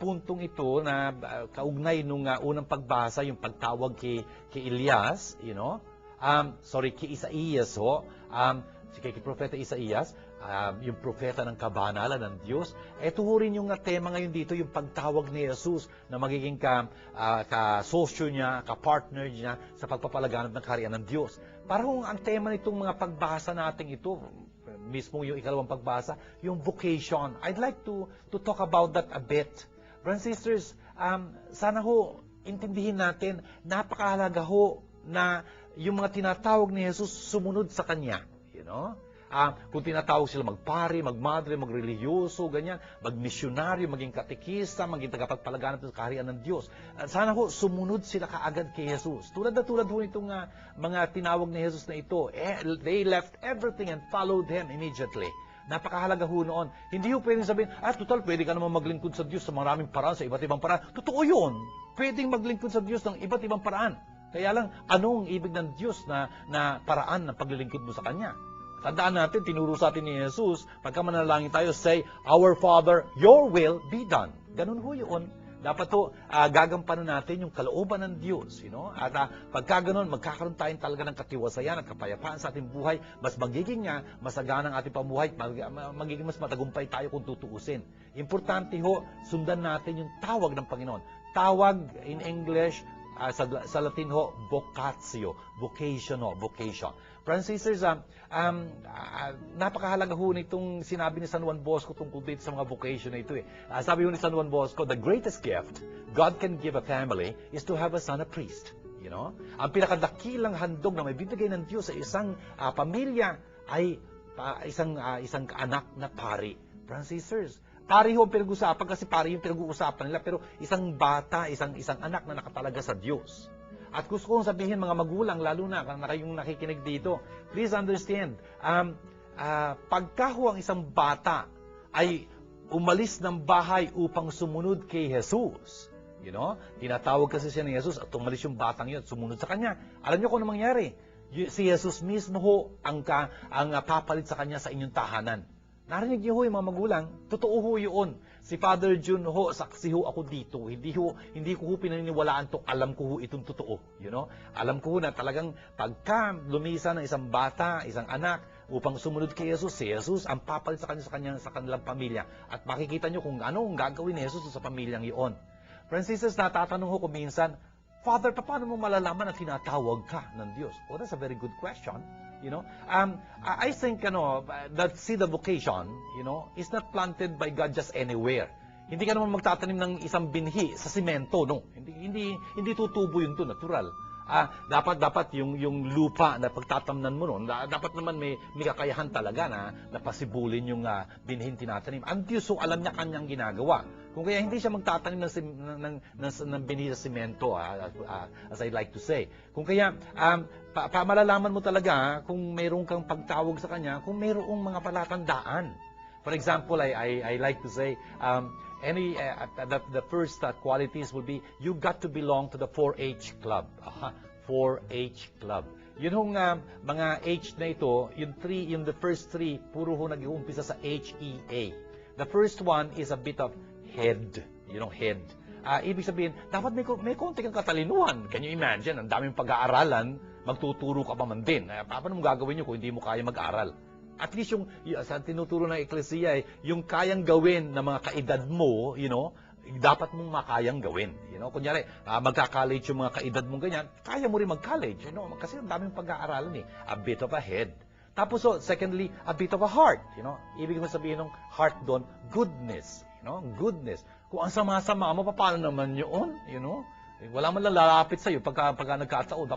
puntong ito na kaugnay nung unang pagbasa, yung pagtawag kay Elias, kay Isaías kay Propeta Isaías, yung propeta ng kabanalan ng Diyos. Ito ho rin yung tema ngayon dito, yung pagtawag ni Jesus na magiging ka-sosyo niya, ka-partner niya sa pagpapalaganap ng kaharian ng Diyos. Parang ang tema nitong mga pagbasa natin ito, mismo yung ikalawang pagbasa, yung vocation. I'd like to talk about that a bit. Brothers and sisters, sana ho, intindihin natin, napakahalaga ho na yung mga tinatawag ni Jesus sumunod sa Kanya. Kung tinatawag sila magpari, magmadre, magreliyoso, ganyan, magmisyonaryo, maging katekista, maging tagapagpalaganap sa kaharian ng Diyos. Sana ho, sumunod sila kaagad kay Jesus. Tulad ho itong mga tinawag ni Jesus na ito. They left everything and followed Him immediately. Napakahalaga ho noon. Hindi ho pwedeng sabihin, total, pwede ka naman maglingkod sa Diyos sa maraming paraan, sa iba't ibang paraan. Totoo yun. Pwedeng maglingkod sa Diyos ng iba't ibang paraan. Kaya lang, anong ibig ng Diyos na paraan ng paglilingkod mo sa Kanya? Tandaan natin, tinuro sa atin ni Jesus, pagka manalangin tayo, say, Our Father, Your will be done. Ganun ho yun. Dapat ho, gagampanan natin yung kalooban ng Diyos. At pagka ganun, magkakaroon tayo talaga ng katiwasayan at kapayapaan sa ating buhay. Mas magiging masagana ang ating pamuhay, magiging mas matagumpay tayo kung tutuusin. Importante ho, sundan natin yung tawag ng Panginoon. Tawag in English, sa Latin ho, vocatio, vocation. Brothers and sisters, napakahalaga ho nitong sinabi ni San Juan Bosco tungkol dito sa mga vocation na ito. Sabi ho ni San Juan Bosco, the greatest gift God can give a family is to have a son a priest. Ang pinakadakilang handog na may bibigay ng Diyos sa isang pamilya ay isang anak na pari. Brothers and sisters, pari ho ang pinag-usapan kasi pari yung pinag-uusapan nila, pero isang bata, isang anak na nakatalaga sa Diyos. At gusto kong sabihin, mga magulang, lalo na kayong nakikinig dito, please understand, pagka ang isang bata ay umalis ng bahay upang sumunod kay Jesus, tinatawag kasi siya ni Jesus at umalis yung batang yun at sumunod sa kanya. Alam niyo kung ano mangyari? Si Jesus mismo ho ang papalit sa kanya sa inyong tahanan. Narinig niyo ho yung mga magulang, totoo ho yun. Si Father Jun ho, saksi ho ako dito. Hindi ko ho pinaniniwalaan to, alam ko ho itong totoo. Alam ko ho na talagang pagka lumisa ng isang bata, isang anak, upang sumunod kay Jesus, si Jesus ang papalit sa kanilang pamilya. At makikita niyo kung ano ang gagawin ni Jesus sa pamilyang iyon. Friends, sisters, natatanong ho ko minsan, Father, paano mo malalaman na tinatawag ka ng Diyos? Oh, that's a very good question. I think that seed of vocation, is not planted by God just anywhere. Hindi ka naman magtatanim ng isang binhi sa simento, no? Hindi tutubo yun to, natural. Dapat yung lupa na pagtatamnan mo noon, dapat naman may kakayahan talaga na pasibulin yung binhin tinatanim. Ang Diyos, so alam niya kanyang ginagawa. Kung kaya hindi siya magtatanim ng binhi sa simento, as I like to say. Kung kaya, malalaman mo talaga kung mayroong kang pagtawag sa kanya, kung mayroong mga palatandaan. For example, I like to say, the first qualities will be, you got to belong to the 4-H club. 4-H club. Yun mga H na ito, the first three, puro ho nag-uumpisa sa HEA. The first one is a bit of head. Head. Ibig sabihin, dapat may konti kang katalinuhan. Can you imagine? Ang daming pag-aaralan, magtuturo ka pa man din. Paano mo gagawin yun kung hindi mo kaya mag-aral? At least yung sa tinuturo ng Eklesiya, yung kayang gawin ng mga kaedad mo, dapat mong makayang gawin. Kunyari, magka-college yung mga kaedad mong ganyan, kaya mo rin mag-college. Kasi ang daming pag-aaralan eh. A bit of a head. Tapos, secondly, a bit of a heart. Ibig sabihin ng heart doon, goodness. Goodness. Kung ang sama-sama mo, paano naman yun? Wala man lalapit sa'yo pagka nagkataon.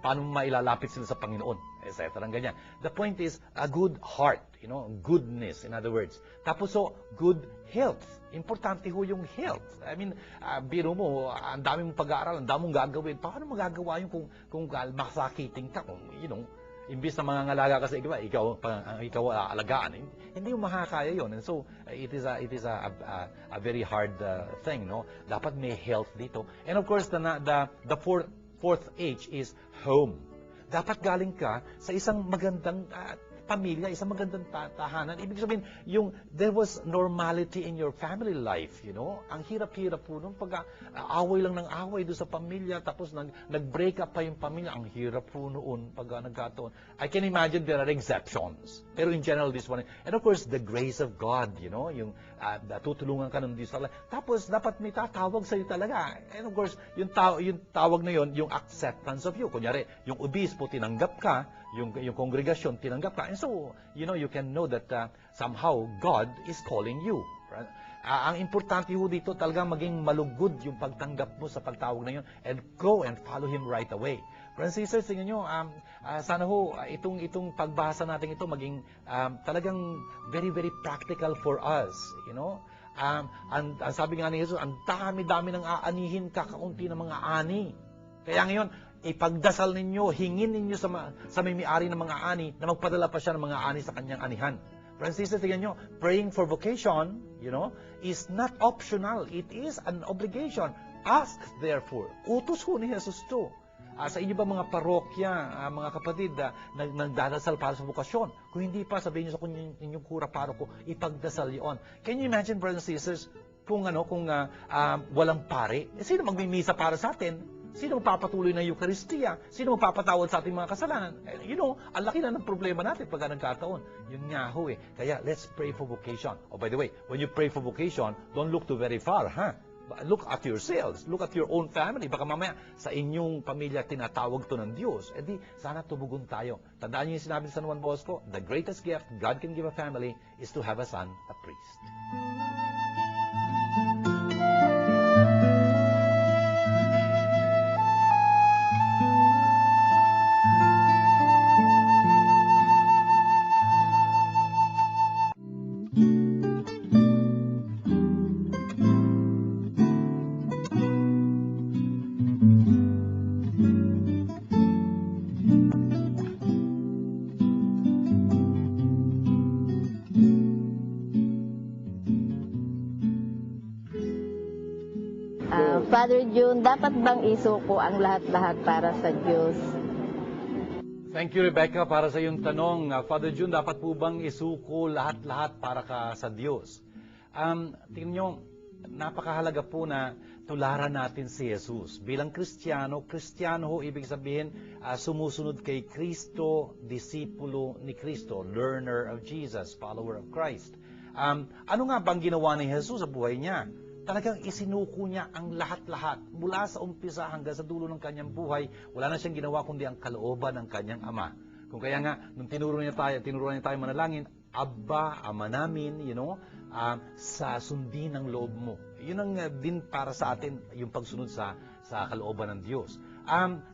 Paano mo mailalapit sila sa Panginoon? Etc. Ganyan. The point is, a good heart. Goodness, in other words. Tapos, good health. Importante ho yung health. I mean, biro mo, ang dami mong pag-aaral, ang dami mong gagawin. Paano magagawa yun kung masakiting ka? Kung, imbis na mangangalaga ka sa iba, ikaw alagaan. Hindi mo makakaya yun. And so, it is a very hard thing, no? Dapat may health dito. And of course, the fourth H is home. Dapat galing ka sa isang magandang pamilya, isang magandang tahanan. Ibig sabihin, there was normality in your family life, Ang hirap-hirap po nung away lang ng away doon sa pamilya, tapos nag-break up pa yung pamilya. Ang hirap po noon pag nagkataon. I can imagine there are exceptions. Pero in general, this one. And of course, the grace of God, yung tutulungan ka ng Diyos talaga. Tapos, dapat may tatawag sa'yo talaga. And of course, yung tawag na yun, yung acceptance of you. Kunyari, yung obispo, tinanggap ka, yung kongregasyon, tinanggap ka. And so, you can know that somehow God is calling you. Right? Ang importante ho dito, talagang maging malugod yung pagtanggap mo sa pagtawag na yun and go and follow Him right away. Friends and sisters, tingnan nyo, sana ho, itong pagbasa natin ito maging talagang very, very practical for us. Ang sabi nga ni Jesus, ang dami-dami ng aanihin, kakaunti ng mga ani. Kaya ngayon, ipagdasal ninyo, hingin ninyo sa may-ari ng mga ani na magpadala pa siya ng mga ani sa kanyang anihan. Friends, sisters, tingnan nyo, praying for vocation, is not optional. It is an obligation. Ask, therefore. Utos ho ni Jesus to. Sa inyo ba mga parokya, mga kapatid, nagdadasal para sa bukasyon? Kung hindi pa, sabihin nyo sa inyong kura paroko, ipagdasal yon. Can you imagine, brothers and sisters, kung walang pare? Sino magmimisa para sa atin? Sino magpapatuloy ng Eucharistia? Sino magpapatawad sa ating mga kasalanan? Ang laki na ng problema natin pag nagkataon. Yun nga ho eh. Kaya let's pray for vocation. Oh, by the way, when you pray for vocation, don't look too very far, Look at yourselves. Look at your own family. Baka mamaya sa inyong pamilya tinatawag to ng Diyos. E di, sana tumugon tayo. Tandaan niyo yung sinabi sa San Juan Bosco, the greatest gift God can give a family is to have a son, a priest. Father June, dapat bang isuko ang lahat-lahat para sa Diyos? Thank you, Rebecca, para sa iyong tanong. Father June, dapat po bang isuko lahat-lahat para ka sa Diyos? Tingnan nyo, napakahalaga po na tularan natin si Jesus. Bilang Kristiyano ho, ibig sabihin, sumusunod kay Kristo, disipulo ni Kristo, learner of Jesus, follower of Christ. Ano nga bang ginawa ni Jesus sa buhay niya? Talagang isinuko niya ang lahat-lahat. Mula sa umpisa hanggang sa dulo ng kanyang buhay, wala na siyang ginawa kundi ang kalooban ng kanyang Ama. Kung kaya nga, nung tinuruan niya tayo manalangin, Abba, Ama namin, sa sundin ng loob mo. Yun ang din para sa atin, yung pagsunod sa kalooban ng Diyos.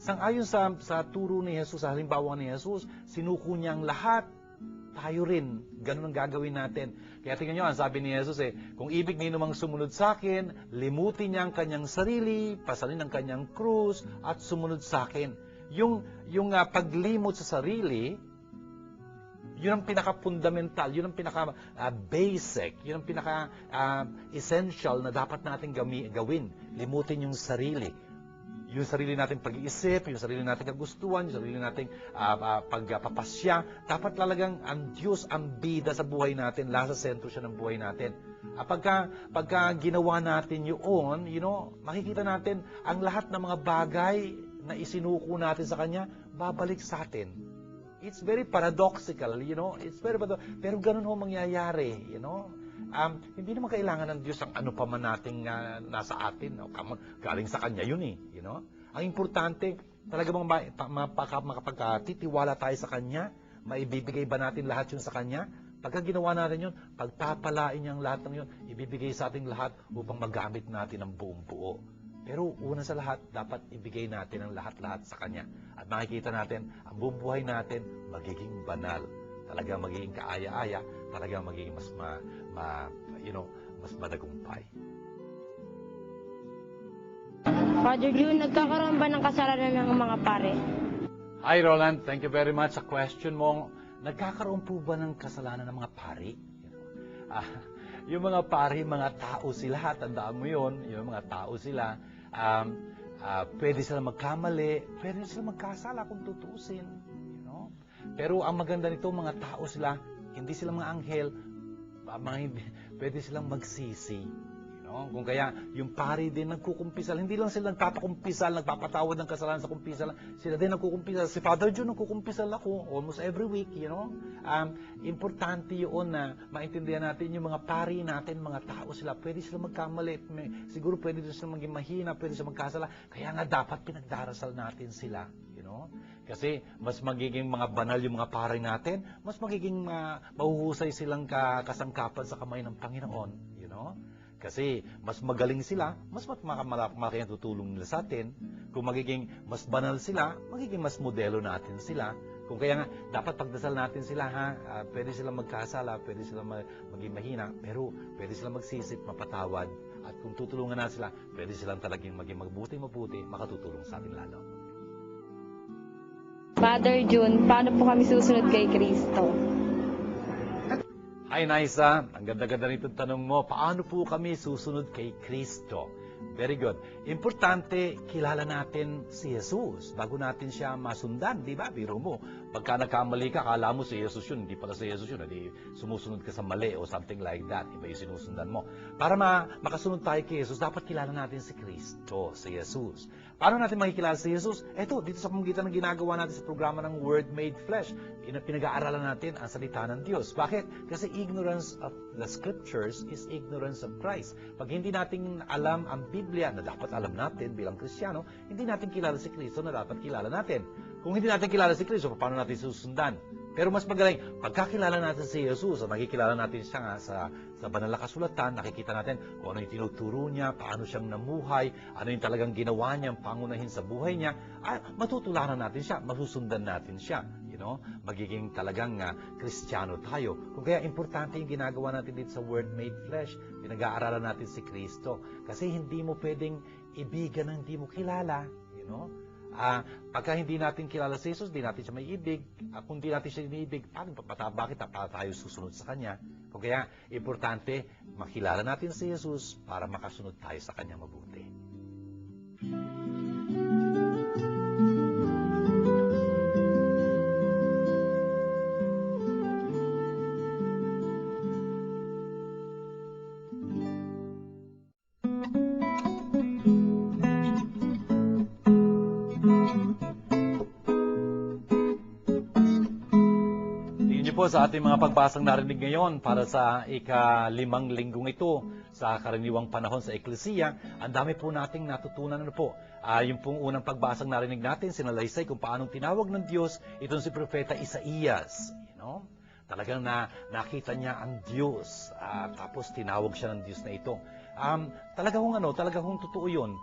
Sang-ayon sa turo ni Jesus, sa halimbawa ni Jesus, sinuko niya ang lahat. Tayo rin, ganun ang gagawin natin. Kaya tingnan nyo, ang sabi ni Jesus kung ibig ninyo mang sumunod sa akin, limutin niya ang kanyang sarili, pasalin ang kanyang krus, at sumunod sa akin. Yung paglimot sa sarili, yun ang pinaka-fundamental, yun ang pinaka-basic, yun ang pinaka-essential na dapat natin gawin. Limutin yung sarili. Yung sarili nating pag-iisip, yung sarili nating kagustuhan, yung sarili nating pagpapasya. Dapat talagang ang Diyos ang bida sa buhay natin, nasa sentro siya ng buhay natin. Pagka ginawa natin yun, makikita natin ang lahat ng mga bagay na isinuko natin sa Kanya, babalik sa atin. It's very paradoxical, it's very paradoxical. Pero ganun ho mangyayari, hindi naman kailangan ng Diyos ang ano pa man nating nasa atin. Galing sa Kanya yun . Ang importante, talaga makapagtitiwala tayo sa Kanya, maibibigay ba natin lahat yun sa Kanya? Pagka ginawa natin yun, pagpapalain niya ang lahat ng yun, ibibigay sa ating lahat upang magamit natin ang buong buo. Pero una sa lahat, dapat ibigay natin ang lahat-lahat sa Kanya. At makikita natin, ang buong buhay natin magiging banal. Talaga magiging kaaya-aya, talaga magiging mas madagumpay. Father June, nagkakaroon ba ng kasalanan ng mga pare? Hi Roland, thank you very much sa question mo. Nagkakaroon po ba ng kasalanan ng mga pari? Yung mga pari, mga tao sila, tandaan mo yun, yung mga tao sila, pwede sila magkamali, pwede sila magkasala kung tutusin. Pero ang maganda nito, mga tao sila, hindi sila mga anghel, pwede silang magsisi. Kung kaya, yung pari din nagkukumpisal, hindi lang sila nagpapakumpisal, nagpapatawad ng kasalanan sa kumpisal, sila din nagkukumpisal. Si Father June, nagkukumpisal ako almost every week, Importante yun na maintindihan natin yung mga pari natin, mga tao sila, pwede sila magkamali, siguro pwede sila maging mahina, pwede sila magkasala, kaya nga dapat pinagdarasal natin sila, Kasi mas magiging mga banal yung mga pari natin, mas magiging mahuhusay silang kasangkapan sa kamay ng Panginoon, Kasi mas magaling sila, mas malaki ang tutulong nila sa atin. Kung magiging mas banal sila, magiging mas modelo natin sila. Kung kaya nga, dapat pagdasal natin sila, pwede silang magkasala, pwede silang maging mahina, pero pwede silang magsisip, mapatawad. At kung tutulungan natin sila, pwede silang talagang maging mabuti, makatutulong sa atin lalo. Father June, paano po kami susunod kay Kristo? Hi Naisa, ang ganda-ganda nitong tanong mo, paano po kami susunod kay Kristo? Very good. Importante, kilala natin si Jesus bago natin siya masundan, di ba? Biro mo, pagka nagkamali ka, akala mo si Jesus yun, hindi pala si Jesus yun, hindi sumusunod ka sa mali o something like that, iba yung sinusundan mo. Para makasunod tayo kay Jesus, dapat kilala natin si Kristo, si Jesus. Paano natin makikilala si Jesus? Eto, dito sa pamamagitan ng ginagawa natin sa programa ng Word Made Flesh, pinag-aaralan natin ang salita ng Diyos. Bakit? Kasi ignorance of the Scriptures is ignorance of Christ. Pag hindi natin alam ang Biblia na dapat alam natin bilang Kristiyano, hindi natin kilala si Kristo na dapat kilala natin. Kung hindi natin kilala si Kristo, paano natin susundan? Pero mas magaling, pagkakilala natin si Jesus, at nakikilala natin siya nga sa banal na kasulatan, nakikita natin kung ano yung tinuturo niya, paano siyang namuhay, ano yung talagang ginawa niya, pangunahin sa buhay niya, matutularan natin siya, masusundan natin siya. Magiging talagang Kristiyano tayo. Kung kaya importante yung ginagawa natin dito sa Word Made Flesh, pinag-aaralan natin si Kristo. Kasi hindi mo pwedeng ibigan ng hindi mo kilala. Pagka hindi natin kilala si Jesus, hindi natin siya may ibig. Kung hindi natin siya iniibig, bakit tayo susunod sa Kanya? Kung kaya, importante, makilala natin si Jesus para makasunod tayo sa Kanya mabuti. po sa ating mga pagbasang narinig ngayon para sa ika-5 linggong ito sa karaniwang panahon sa Eklesiya. Ang dami po nating natutunan po. Yung pong unang pagbasang narinig natin, sinalaysay kung paanong tinawag ng Diyos itong si Propeta Isaías. Talagang nakita niya ang Diyos, tapos tinawag siya ng Diyos na ito. Talagang totoo yun.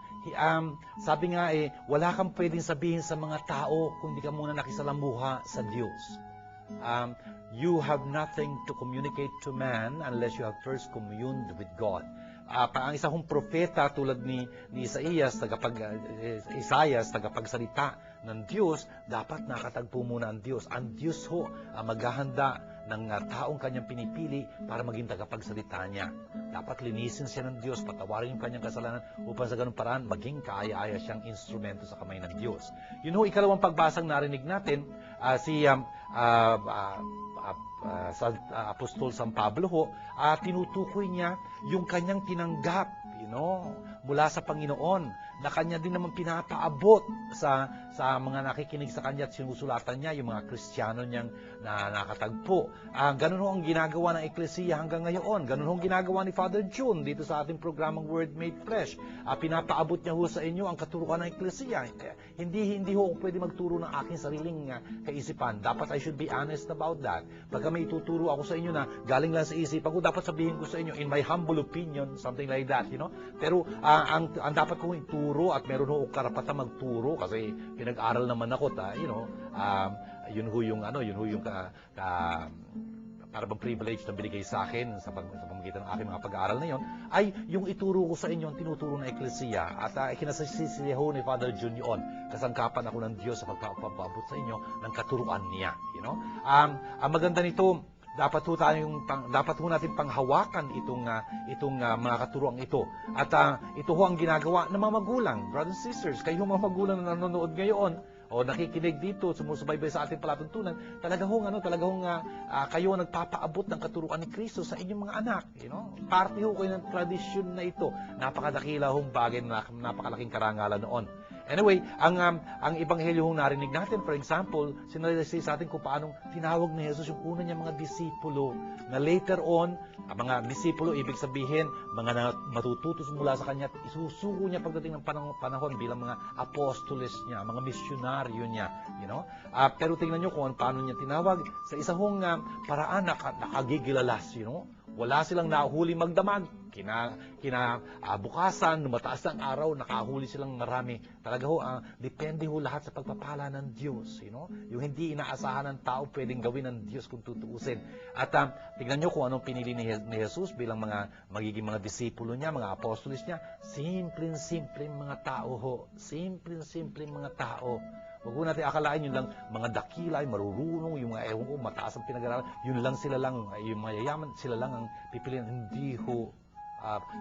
Sabi nga wala kang pwedeng sabihin sa mga tao kung di ka muna nakisalamuha sa Diyos. You have nothing to communicate to man unless you have first communed with God. Ang isa kong propeta tulad ni Isaías, tagapagsalita ng Diyos, dapat nakatagpo muna ang Diyos. Ang Diyos ho maghahanda ng taong kanyang pinipili para maging tagapagsalita niya. Dapat linisin siya ng Diyos, patawarin yung kanyang kasalanan upang sa ganung paraan maging kaaya-aya siyang instrumento sa kamay ng Diyos. Yun ho, ikalawang pagbasang narinig natin, sa Apostol San Pablo ho, tinutukoy niya yung kanyang tinanggap, mula sa Panginoon, na kanya din naman pinapaabot sa mga nakikinig sa kanya at sinusulatan niya, yung mga Kristiyano niyang nakatagpo. Ganun ho ang ginagawa ng Eklesiya hanggang ngayon. Ganun ho ang ginagawa ni Father June dito sa ating programang Word Made Flesh. Pinapaabot niya ho sa inyo ang katuruan ng Eklesiya. Hindi ho ako pwede magturo ng aking sariling kaisipan. Dapat I should be honest about that. Pagka may ituturo ako sa inyo na galing lang sa isipan ko, dapat sabihin ko sa inyo, in my humble opinion, something like that, Pero ang dapat kong ituro, at meron ho karapatan magturo kasi pinag-aral naman ako, yun ho yung para bang privilege na binigay sa akin sa pamamagitan ng aking mga pag-aaral na yon, ay yung ituro ko sa inyo ang tinuturo ng Eklesiya. At kinasasisiya ho ni Father Jun yun. Kasangkapan ako ng Diyos sa pagpapaabot sa inyo ng katuruan niya. Ang maganda nito, dapat ho natin panghawakan itong mga katuruan ito. At ito ho ang ginagawa ng mga magulang. Brothers and sisters, kayo mga magulang na nanonood ngayon, o nakikinig dito, sumusubaybay sa ating palatuntunan, talagang kayo nagpapaabot ng katuruan ni Kristo sa inyong mga anak. Parte ho kayo ng tradisyon na ito. Napakadakila hong bagay na napakalaking karangalan noon. Anyway, ang ebanghelyo hong narinig natin, for example, sinalaysay sa atin kung paanong tinawag ni Jesus yung una niya mga disipulo, na later on, ang mga disipulo, ibig sabihin, mga matututos mula sa kanya, isusuko niya pagdating ng panahon bilang mga apostoles niya, mga misyonaryo niya, Pero tingnan niyo kung paano niya tinawag sa isang paraan na nakagigilalas, Wala silang nahuli magdamag. Bukasan, lumataas ang araw, nakahuli silang marami. Talaga ho, depende ho lahat sa pagpapala ng Diyos. Yung hindi inaasahan ng tao, pwedeng gawin ng Diyos kung tutuusin. At tignan nyo kung anong pinili ni Jesus bilang magiging mga disipulo niya, mga apostolis niya. Simpleng mga tao ho. Simpleng mga tao. Huwag po natin akalain yun lang mga dakila, marurunong, yung mga ewan ko, mataas ang pinag-aralan, yun lang sila lang, yung mayayaman, sila lang ang pipiliin. Hindi ho.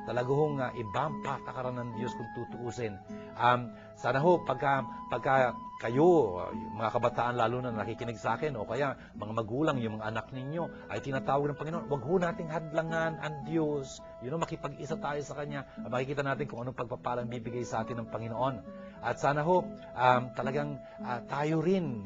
Talaga hong ibang patakaran ng Diyos kung tutuusin. Sana ho, pagka kayo, mga kabataan lalo na nakikinig sa akin, o kaya mga magulang, yung mga anak ninyo, ay tinatawag ng Panginoon, huwag ho nating hadlangan ang Diyos. Makipag-isa tayo sa Kanya. Makikita natin kung anong pagpapalang bibigay sa atin ng Panginoon. At sana ho, talagang tayo rin,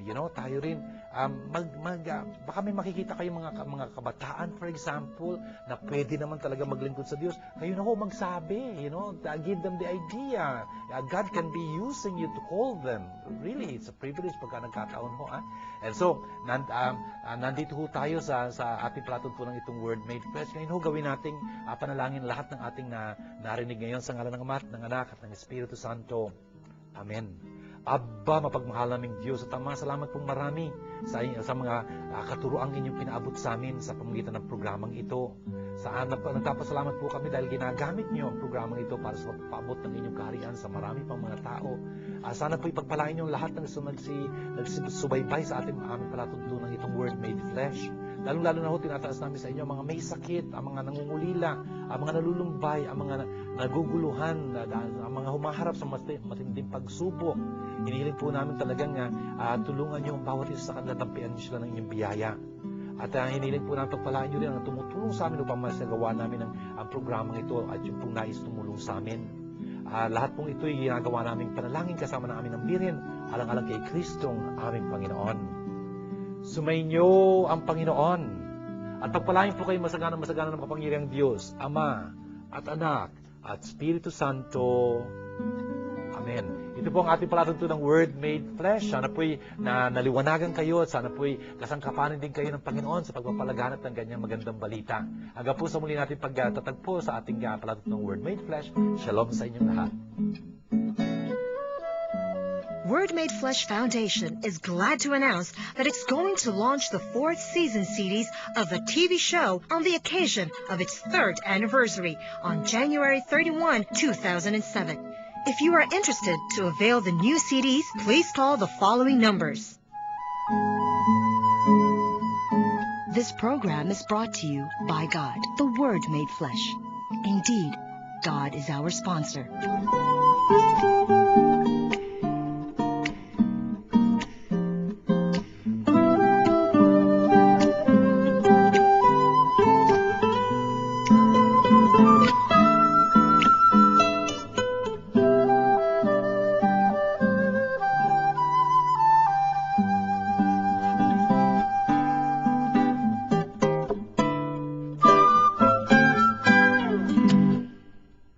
baka may makikita kayo mga kabataan, for example, na pwede naman talaga maglingkod sa Diyos. Kayo na ho magsabi, give them the idea. God can be using you to call them. Really, it's a privilege pagka nagkataon ho. And so, nandito ho tayo sa ating palatuntunan itong Word Made Flesh. Ngayon ho, gawin nating panalangin lahat ng ating narinig ngayon sa ngalan ng Ama at ng Anak at ng Espiritu Santo. Amen. Abba, mapagmahal naming Diyos at Ama, salamat pong marami sa mga katuroang inyong pinaabot sa amin sa pamamagitan ng programang ito. Nagpapasalamat po kami dahil ginagamit niyo ang programang ito para sa pagpaabot ng inyong kaharian sa marami pang mga tao. Sana po ipagpalain niyo lahat ng nagsubaybay sa aming palatuntunan itong Word Made Flesh. Lalong-lalo na ho, tinataas namin sa inyo ang mga may sakit, ang mga nangungulila, ang mga nalulumbay, ang mga naguguluhan, ang mga humaharap sa matinding pagsubok. Hinihiling po namin talagang tulungan niyo ang bawat isa sa kanila, tampian niyo sila ng inyong biyaya. At hinihiling po namin pagpalaan niyo rin ang tumutulong sa amin upang masagawa namin ang programang ito at yung pong nais tumulong sa amin. Lahat pong ito ay ginagawa namin panalangin kasama ng aming ng Birhen, alang-alang kay Kristong aming Panginoon. Sumainyo ang Panginoon. At pagpalain po kayo masagana ng makapangyarihang Diyos, Ama at Anak at Espiritu Santo. Amen. Ito po ang ating palatuntunang Word Made Flesh. Sana po'y naliwanagan kayo at sana po'y kasangkapanin din kayo ng Panginoon sa pagpapalaganap ng ganyang magandang balita. Hanggang po sa muli natin pagtatagpo sa ating palatuntunang Word Made Flesh. Shalom sa inyong lahat. Word Made Flesh Foundation is glad to announce that it's going to launch the 4th season series of the TV show on the occasion of its 3rd anniversary on January 31, 2007. If you are interested to avail the new CDs, please call the following numbers. This program is brought to you by God, the Word Made Flesh. Indeed, God is our sponsor.